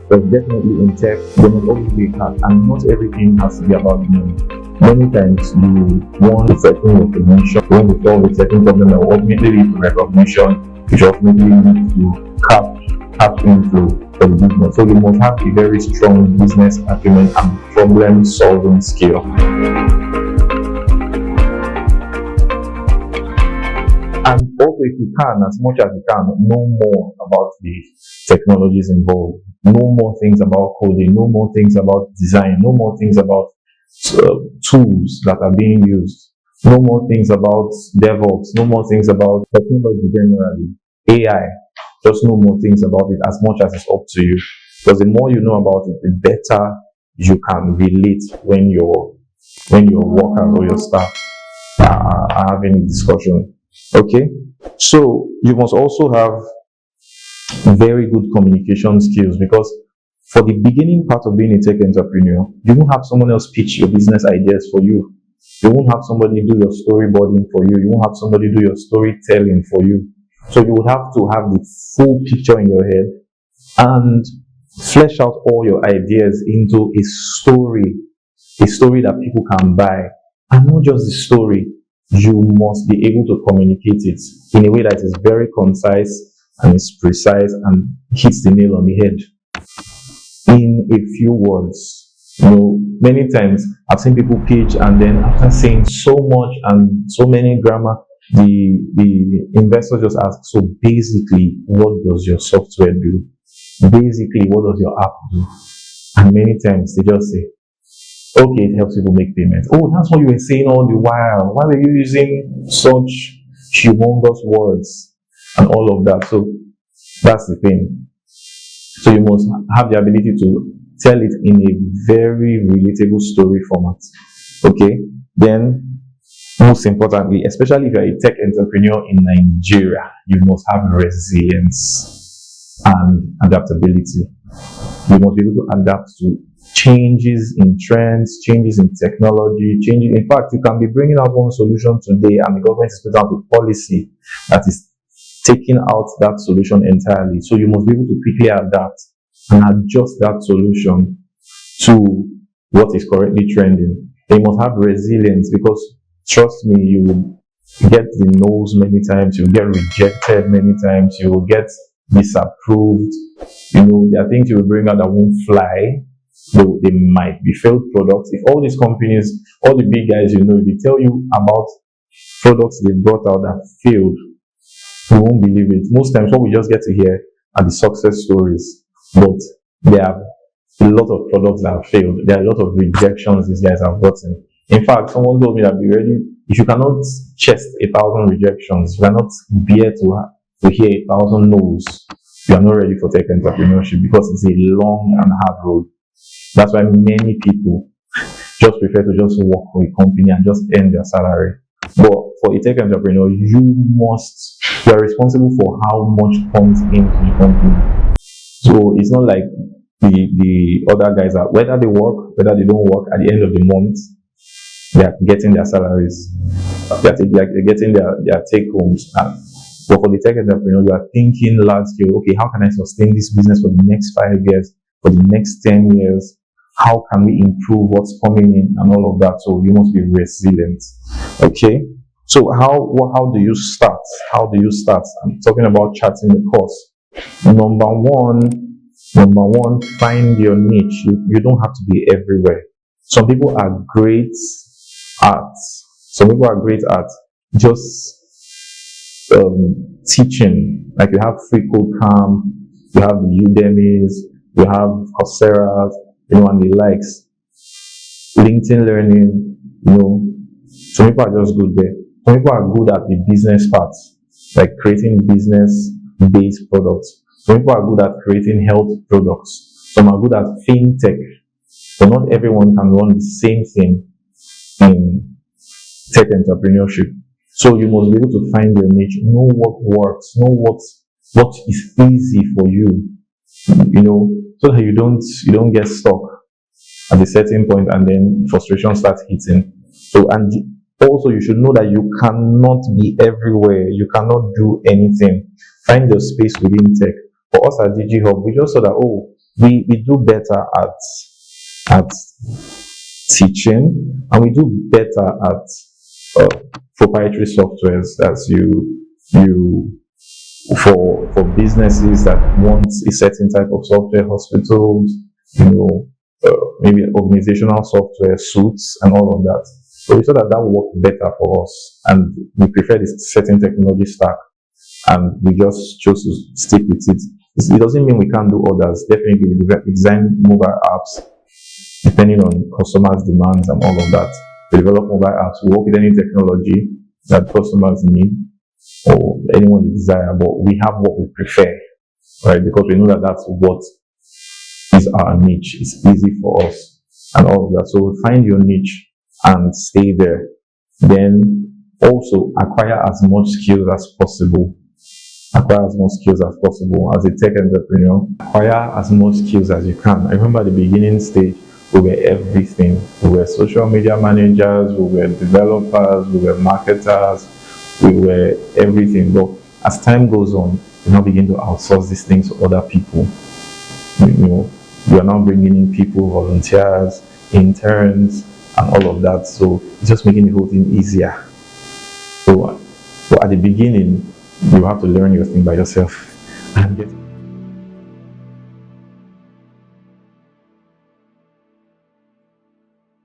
But definitely in tech, there must always be a catch, and not everything has to be about money. Many times you want a certain recognition, you want to solve a certain problem that will ultimately lead to recognition, which ultimately leads to cash inflow for the business. So you must have a very strong business acumen and problem solving skill. And also, if you can, as much as you can, know more about the technologies involved, know more things about coding, know more things about design, know more things about tools that are being used, know more things about DevOps, know more things about technology generally, AI. Just know more things about it as much as it's up to you. Because the more you know about it, the better you can relate when your workers or your staff are having a discussion. Okay, so you must also have very good communication skills, because for the beginning part of being a tech entrepreneur, you won't have someone else pitch your business ideas for you. You won't have somebody do your storyboarding for you. You won't have somebody do your storytelling for you. So you would have to have the full picture in your head and flesh out all your ideas into a story that people can buy. And not just the story, you must be able to communicate it in a way that is very concise and is precise and hits the nail on the head in a few words. Many times I've seen people pitch, and then after saying so much and so many grammar, the investor just asks, so basically, what does your software do? Basically, what does your app do? And many times they just say, okay, it helps people make payments. Oh, that's what you were saying all the while. Why were you using such humongous words and all of that? So that's the thing. So you must have the ability to tell it in a very relatable story format. Okay? Then, most importantly, especially if you're a tech entrepreneur in Nigeria, you must have resilience and adaptability. You must be able to adapt to changes in trends, changes in technology, changes. In fact, you can be bringing out one solution today, and the government is putting out a policy that is taking out that solution entirely. So you must be able to quickly adapt and adjust that solution to what is currently trending. You must have resilience, because trust me, you will get the no's many times, you will get rejected many times, you will get disapproved. There are things you will bring out that won't fly. They might be failed products. If all these companies, all the big guys, if they tell you about products they brought out that failed, you won't believe it. Most times what we just get to hear are the success stories, but there are a lot of products that have failed. There are a lot of rejections these guys have gotten. In fact, someone told me that if you cannot chest 1,000 rejections, you cannot bear to hear 1,000 no's, you are not ready for tech entrepreneurship, because it's a long and hard road. That's why many people just prefer to just work for a company and just earn their salary. But for a tech entrepreneur, you are responsible for how much comes into the company. So it's not like the other guys are, whether they work, whether they don't work, at the end of the month, they are getting their salaries. They are getting their take homes. But for the tech entrepreneur, you are thinking large scale. Okay, how can I sustain this business for the next 5 years, for the next 10 years? How can we improve what's coming in and all of that? So you must be resilient. Okay. So how do you start? How do you start? I'm talking about charting the course. Number one, find your niche. You don't have to be everywhere. Some people are great at just teaching. Like you have free code camp, you have the Udemy's, you have Coursera, and the likes. LinkedIn Learning, some people are just good there. Some people are good at the business parts, like creating business-based products. Some people are good at creating health products. Some are good at fintech. But not everyone can run the same thing in tech entrepreneurship. So you must be able to find your niche, know what works, know what is easy for you, so that you don't get stuck at a certain point and then frustration starts hitting. So, and also you should know that you cannot be everywhere. You cannot do anything. Find your space within tech. For us at DG Hub, we just saw that, we do better at teaching, and we do better at proprietary softwares, as you for businesses that want a certain type of software, hospitals, maybe organizational software, suits, and all of that. So we saw that will work better for us, and we prefer this certain technology stack, and we just chose to stick with it. It doesn't mean we can't do others. Definitely, we design mobile apps depending on customers' demands and all of that. We develop mobile apps. We work with any technology that customers need or anyone desire, but we have what we prefer, right? Because we know that that's what is our niche. It's easy for us and all of that. So find your niche and stay there. Then also acquire as much skills as possible. Acquire as much skills as possible as a tech entrepreneur. Acquire as much skills as you can. I remember at the beginning stage, we were everything. We were social media managers, we were developers, we were marketers, we were everything. But as time goes on, we now begin to outsource these things to other people. We are now bringing in people, volunteers, interns, and all of that. So it's just making the whole thing easier. So at the beginning, you have to learn your thing by yourself and get